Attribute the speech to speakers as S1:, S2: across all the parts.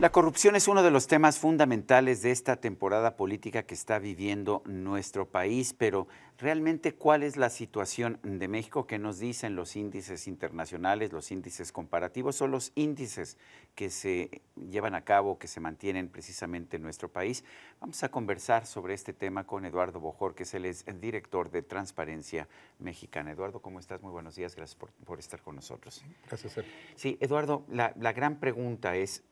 S1: La corrupción es uno de los temas fundamentales de esta temporada política que está viviendo nuestro país, pero realmente, ¿cuál es la situación de México? ¿Qué nos dicen los índices internacionales, los índices comparativos o los índices que se llevan a cabo, que se mantienen precisamente en nuestro país? Vamos a conversar sobre este tema con Eduardo Bojorquez, él es el director de Transparencia Mexicana. Eduardo, ¿cómo estás? Muy buenos días, gracias por estar con nosotros.
S2: Gracias, Sergio.
S1: Sí, Eduardo, la gran pregunta es,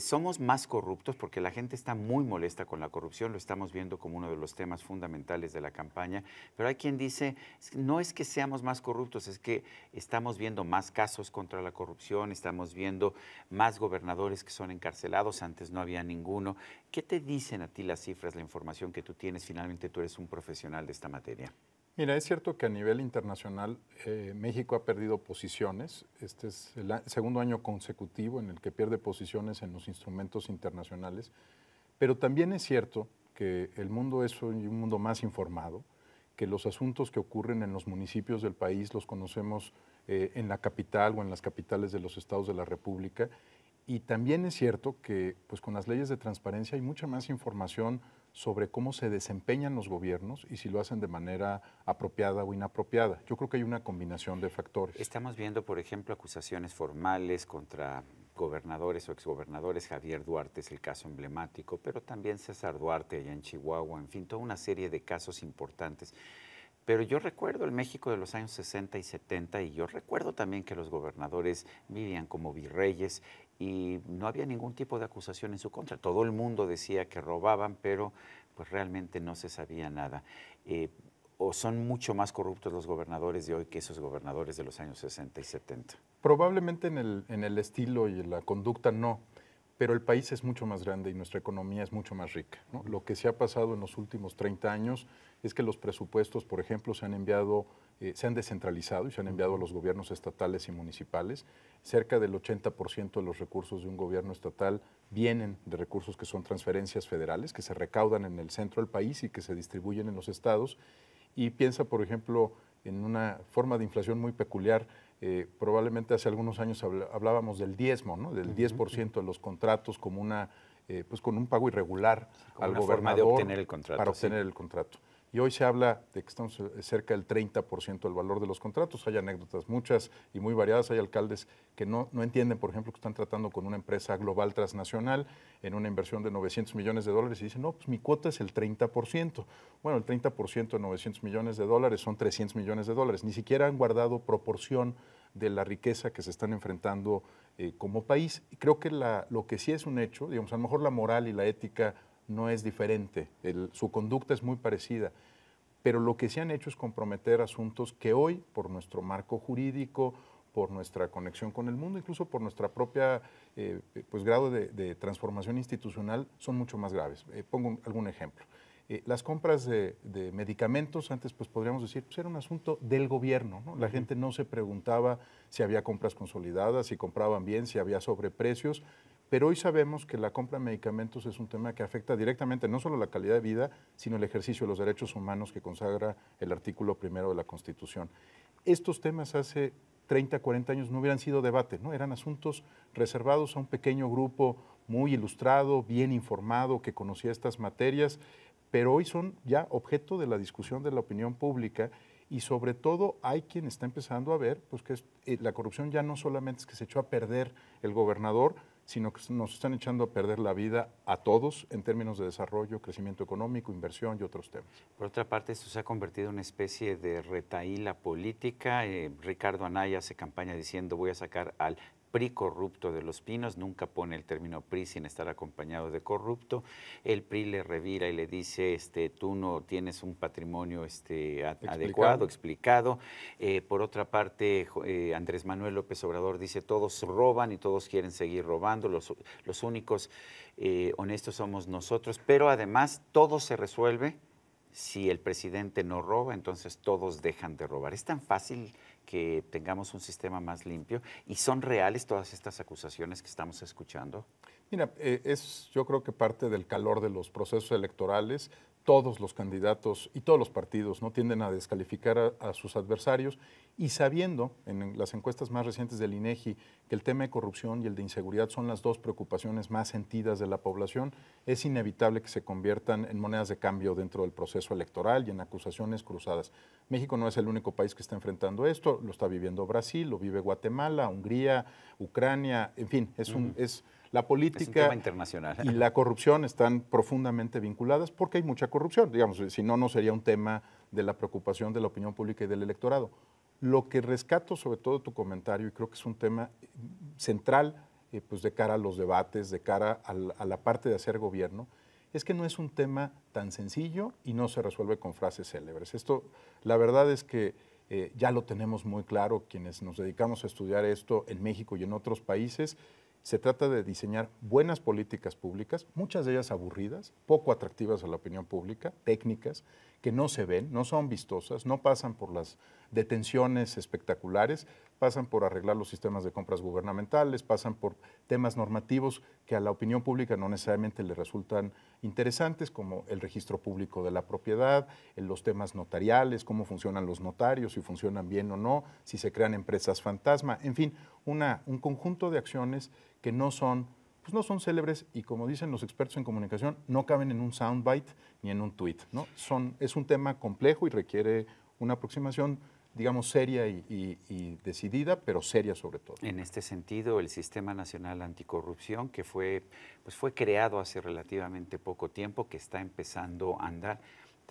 S1: ¿somos más corruptos? Porque la gente está muy molesta con la corrupción, lo estamos viendo como uno de los temas fundamentales de la campaña, pero hay quien dice, no es que seamos más corruptos, es que estamos viendo más casos contra la corrupción, estamos viendo más gobernadores que son encarcelados, antes no había ninguno. ¿Qué te dicen a ti las cifras, la información que tú tienes? Finalmente tú eres un profesional de esta materia.
S2: Mira, es cierto que a nivel internacional México ha perdido posiciones. Este es el segundo año consecutivo en el que pierde posiciones en los instrumentos internacionales, pero también es cierto que el mundo es un mundo más informado, que los asuntos que ocurren en los municipios del país los conocemos en la capital o en las capitales de los estados de la República. Y también es cierto que pues, con las leyes de transparencia hay mucha más información sobre cómo se desempeñan los gobiernos y si lo hacen de manera apropiada o inapropiada. Yo creo que hay una combinación de factores.
S1: Estamos viendo, por ejemplo, acusaciones formales contra gobernadores o exgobernadores. Javier Duarte es el caso emblemático, pero también César Duarte allá en Chihuahua, en fin, toda una serie de casos importantes. Pero yo recuerdo el México de los años 60 y 70 y yo recuerdo también que los gobernadores vivían como virreyes y no había ningún tipo de acusación en su contra. Todo el mundo decía que robaban, pero pues realmente no se sabía nada. ¿O son mucho más corruptos los gobernadores de hoy que esos gobernadores de los años 60 y 70?
S2: Probablemente en el estilo y en la conducta no, pero el país es mucho más grande y nuestra economía es mucho más rica, ¿no? Lo que se ha pasado en los últimos 30 años es que los presupuestos, por ejemplo, se han descentralizado y se han enviado a los gobiernos estatales y municipales. Cerca del 80% de los recursos de un gobierno estatal vienen de recursos que son transferencias federales, que se recaudan en el centro del país y que se distribuyen en los estados. Y piensa, por ejemplo, en una forma de inflación muy peculiar. Probablemente hace algunos años hablábamos del diezmo, ¿no? Del 10% de los contratos como pues con un pago irregular al gobernador
S1: forma de obtener el contrato,
S2: para obtener el contrato. Y hoy se habla de que estamos cerca del 30% del valor de los contratos. Hay anécdotas muchas y muy variadas. Hay alcaldes que no entienden, por ejemplo, que están tratando con una empresa global transnacional en una inversión de $900 millones y dicen, no, pues mi cuota es el 30%. Bueno, el 30% de $900 millones son $300 millones. Ni siquiera han guardado proporción de la riqueza que se están enfrentando como país. Y creo que lo que sí es un hecho, digamos, a lo mejor la moral y la ética no es diferente, su conducta es muy parecida, pero lo que sí han hecho es comprometer asuntos que hoy, por nuestro marco jurídico, por nuestra conexión con el mundo, incluso por nuestra propia pues, grado de transformación institucional, son mucho más graves. Pongo algún ejemplo. Las compras de medicamentos, antes pues podríamos decir, pues era un asunto del gobierno, ¿no? La gente no se preguntaba si había compras consolidadas, si compraban bien, si había sobreprecios, pero hoy sabemos que la compra de medicamentos es un tema que afecta directamente no solo la calidad de vida, sino el ejercicio de los derechos humanos que consagra el artículo 1 de la Constitución. Estos temas hace 30, 40 años no hubieran sido debate, ¿no? Eran asuntos reservados a un pequeño grupo muy ilustrado, bien informado, que conocía estas materias, pero hoy son ya objeto de la discusión de la opinión pública y sobre todo hay quien está empezando a ver pues, que la corrupción ya no solamente es que se echó a perder el gobernador, sino que nos están echando a perder la vida a todos en términos de desarrollo, crecimiento económico, inversión y otros temas.
S1: Por otra parte, esto se ha convertido en una especie de retahíla política. Ricardo Anaya hace campaña diciendo voy a sacar al PRI corrupto de Los Pinos, nunca pone el término PRI sin estar acompañado de corrupto. El PRI le revira y le dice, tú no tienes un patrimonio adecuado, explicado. Por otra parte, Andrés Manuel López Obrador dice, todos roban y todos quieren seguir robando, los únicos honestos somos nosotros, pero además todo se resuelve si el presidente no roba, entonces todos dejan de robar. Es tan fácil que tengamos un sistema más limpio y son reales todas estas acusaciones que estamos escuchando.
S2: Mira, yo creo que parte del calor de los procesos electorales, todos los candidatos y todos los partidos no tienden a descalificar a sus adversarios, y sabiendo en las encuestas más recientes del INEGI que el tema de corrupción y el de inseguridad son las dos preocupaciones más sentidas de la población, es inevitable que se conviertan en monedas de cambio dentro del proceso electoral y en acusaciones cruzadas. México no es el único país que está enfrentando esto, lo está viviendo Brasil, lo vive Guatemala, Hungría, Ucrania, en fin, es la política
S1: es un tema internacional.
S2: Y la corrupción están profundamente vinculadas porque hay mucha corrupción, digamos, si no, no sería un tema de la preocupación de la opinión pública y del electorado. Lo que rescato sobre todo tu comentario, y creo que es un tema central pues de cara a los debates, de cara a la parte de hacer gobierno, es que no es un tema tan sencillo y no se resuelve con frases célebres. Esto, la verdad es que ya lo tenemos muy claro quienes nos dedicamos a estudiar esto en México y en otros países. Se trata de diseñar buenas políticas públicas, muchas de ellas aburridas, poco atractivas a la opinión pública, técnicas, que no se ven, no son vistosas, no pasan por las detenciones espectaculares, pasan por arreglar los sistemas de compras gubernamentales, pasan por temas normativos que a la opinión pública no necesariamente le resultan interesantes, como el registro público de la propiedad, los temas notariales, cómo funcionan los notarios, si funcionan bien o no, si se crean empresas fantasma, en fin, un conjunto de acciones que no son célebres y, como dicen los expertos en comunicación, no caben en un soundbite ni en un tweet, ¿no? Es un tema complejo y requiere una aproximación, digamos, seria y decidida, pero seria sobre todo.
S1: En este sentido, el Sistema Nacional Anticorrupción, que fue creado hace relativamente poco tiempo, que está empezando a andar,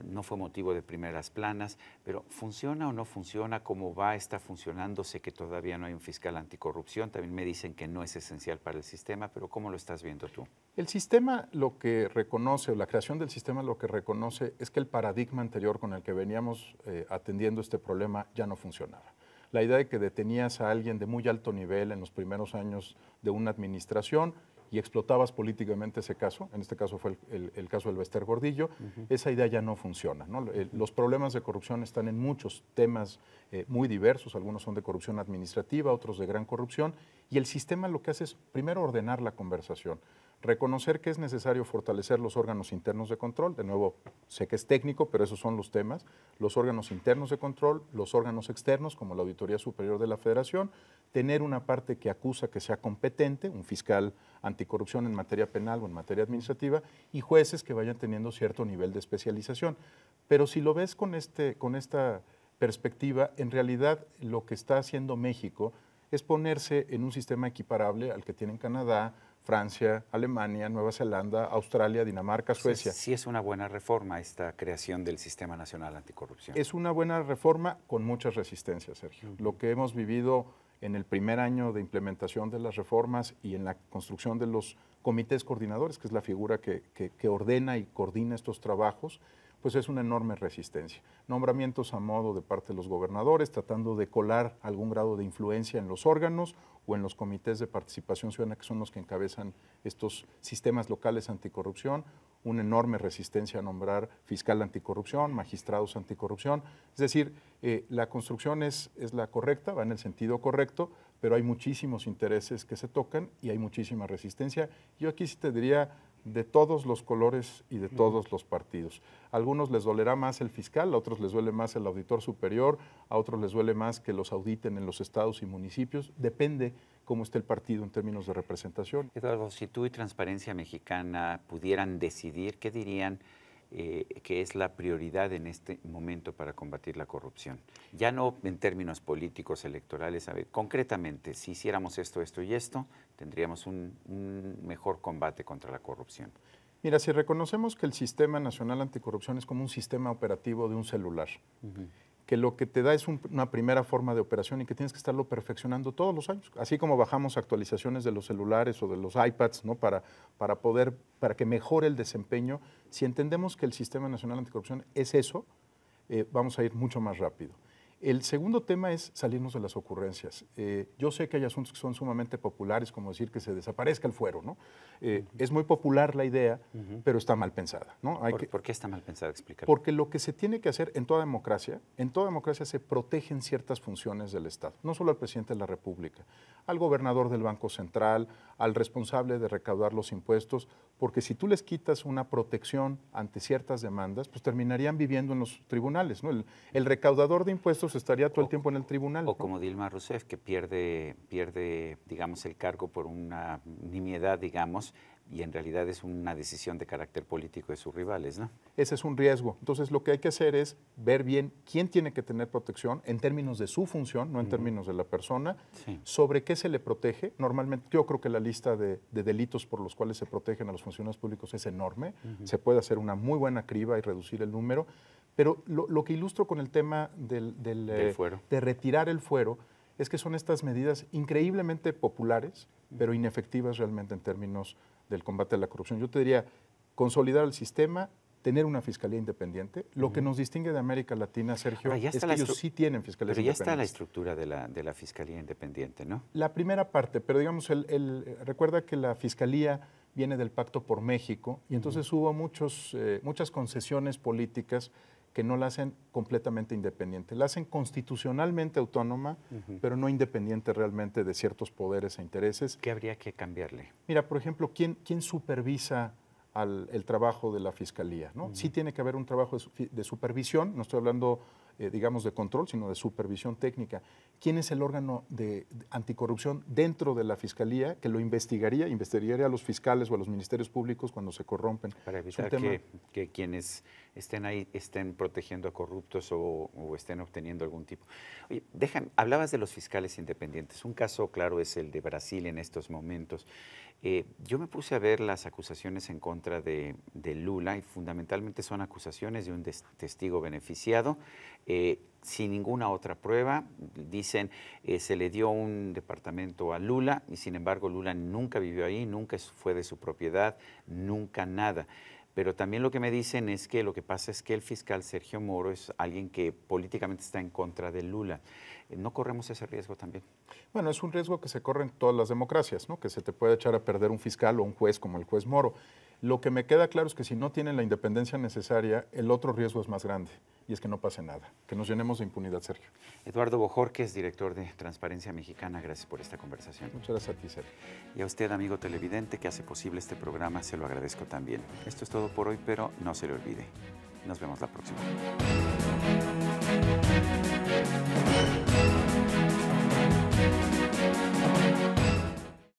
S1: no fue motivo de primeras planas, pero ¿funciona o no funciona? ¿Cómo va? ¿Está funcionando? Sé que todavía no hay un fiscal anticorrupción, también me dicen que no es esencial para el sistema, pero ¿cómo lo estás viendo tú?
S2: El sistema lo que reconoce, o la creación del sistema lo que reconoce, es que el paradigma anterior con el que veníamos atendiendo este problema ya no funcionaba. La idea de que detenías a alguien de muy alto nivel en los primeros años de una administración y explotabas políticamente ese caso, en este caso fue el caso del Bester Gordillo, esa idea ya no funciona, ¿no? Los problemas de corrupción están en muchos temas muy diversos, algunos son de corrupción administrativa, otros de gran corrupción, y el sistema lo que hace es primero ordenar la conversación, reconocer que es necesario fortalecer los órganos internos de control, de nuevo, sé que es técnico, pero esos son los temas, los órganos internos de control, los órganos externos, como la Auditoría Superior de la Federación, tener una parte que acusa que sea competente, un fiscal anticorrupción en materia penal o en materia administrativa, y jueces que vayan teniendo cierto nivel de especialización. Pero si lo ves con esta perspectiva, en realidad lo que está haciendo México es ponerse en un sistema equiparable al que tienen Canadá, Francia, Alemania, Nueva Zelanda, Australia, Dinamarca, Suecia.
S1: Sí es una buena reforma esta creación del Sistema Nacional Anticorrupción.
S2: Es una buena reforma con muchas resistencias, Sergio. Lo que hemos vivido en el primer año de implementación de las reformas y en la construcción de los comités coordinadores, que es la figura que ordena y coordina estos trabajos, pues es una enorme resistencia. Nombramientos a modo de parte de los gobernadores, tratando de colar algún grado de influencia en los órganos o en los comités de participación ciudadana, que son los que encabezan estos sistemas locales anticorrupción, una enorme resistencia a nombrar fiscal anticorrupción, magistrados anticorrupción. Es decir, la construcción es la correcta, va en el sentido correcto, pero hay muchísimos intereses que se tocan y hay muchísima resistencia. Yo aquí sí te diría de todos los colores y de todos los partidos. A algunos les dolerá más el fiscal, a otros les duele más el auditor superior, a otros les duele más que los auditen en los estados y municipios. Depende cómo esté el partido en términos de representación.
S1: Eduardo, si tú y Transparencia Mexicana pudieran decidir, ¿qué dirían que es la prioridad en este momento para combatir la corrupción? Ya no en términos políticos, electorales, a ver, concretamente, si hiciéramos esto, esto y esto, tendríamos un mejor combate contra la corrupción.
S2: Mira, si reconocemos que el Sistema Nacional Anticorrupción es como un sistema operativo de un celular, que lo que te da es una primera forma de operación y que tienes que estarlo perfeccionando todos los años, así como bajamos actualizaciones de los celulares o de los iPads, ¿no? para que mejore el desempeño. Si entendemos que el Sistema Nacional Anticorrupción es eso, vamos a ir mucho más rápido. El segundo tema es salirnos de las ocurrencias. Yo sé que hay asuntos que son sumamente populares, como decir que se desaparezca el fuero, ¿no? Es muy popular la idea, pero está mal pensada, ¿no?
S1: ¿Por qué está mal pensada? Explícalo.
S2: Porque lo que se tiene que hacer en toda democracia se protegen ciertas funciones del Estado, no solo al presidente de la República, al gobernador del Banco Central, al responsable de recaudar los impuestos, porque si tú les quitas una protección ante ciertas demandas, pues terminarían viviendo en los tribunales, ¿no? El recaudador de impuestos estaría todo el tiempo en el tribunal.
S1: O como Dilma Rousseff, que pierde, digamos, el cargo por una nimiedad, digamos, y en realidad es una decisión de carácter político de sus rivales, ¿no?
S2: Ese es un riesgo. Entonces, lo que hay que hacer es ver bien quién tiene que tener protección en términos de su función, no en términos de la persona, sobre qué se le protege. Normalmente, yo creo que la lista de delitos por los cuales se protegen a los funcionarios públicos es enorme. Se puede hacer una muy buena criba y reducir el número, pero lo que ilustro con el tema del
S1: fuero,
S2: de retirar el fuero, es que son estas medidas increíblemente populares, pero inefectivas realmente en términos del combate a la corrupción. Yo te diría, consolidar el sistema, tener una fiscalía independiente. Lo que nos distingue de América Latina, Sergio, es que ellos sí tienen fiscalías independientes.
S1: Pero ya está la estructura de la fiscalía independiente, ¿no?
S2: La primera parte, pero digamos, recuerda que la fiscalía viene del Pacto por México y entonces hubo muchas concesiones políticas que no la hacen completamente independiente. La hacen constitucionalmente autónoma, pero no independiente realmente de ciertos poderes e intereses.
S1: ¿Qué habría que cambiarle?
S2: Mira, por ejemplo, ¿quién supervisa el trabajo de la Fiscalía? ¿No? Sí tiene que haber un trabajo de supervisión, no estoy hablando, digamos, de control, sino de supervisión técnica. ¿Quién es el órgano de anticorrupción dentro de la Fiscalía que lo investigaría a los fiscales o a los ministerios públicos cuando se corrompen?
S1: Para evitar que quienes estén ahí estén protegiendo a corruptos o estén obteniendo algún tipo. Oye, hablabas de los fiscales independientes. Un caso claro es el de Brasil en estos momentos. Yo me puse a ver las acusaciones en contra de Lula y fundamentalmente son acusaciones de un testigo beneficiado sin ninguna otra prueba. Dicen se le dio un departamento a Lula y sin embargo Lula nunca vivió ahí, nunca fue de su propiedad, nunca nada. Pero también lo que me dicen es que lo que pasa es que el fiscal Sergio Moro es alguien que políticamente está en contra de Lula. ¿No corremos ese riesgo también?
S2: Bueno, es un riesgo que se corre en todas las democracias, ¿no? Que se te puede echar a perder un fiscal o un juez como el juez Moro. Lo que me queda claro es que si no tienen la independencia necesaria, el otro riesgo es más grande, y es que no pase nada, que nos llenemos de impunidad, Sergio.
S1: Eduardo Bojorquez, director de Transparencia Mexicana, gracias por esta conversación.
S2: Muchas gracias a ti, Sergio.
S1: Y a usted, amigo televidente, que hace posible este programa, se lo agradezco también. Esto es todo por hoy, pero no se le olvide. Nos vemos la próxima.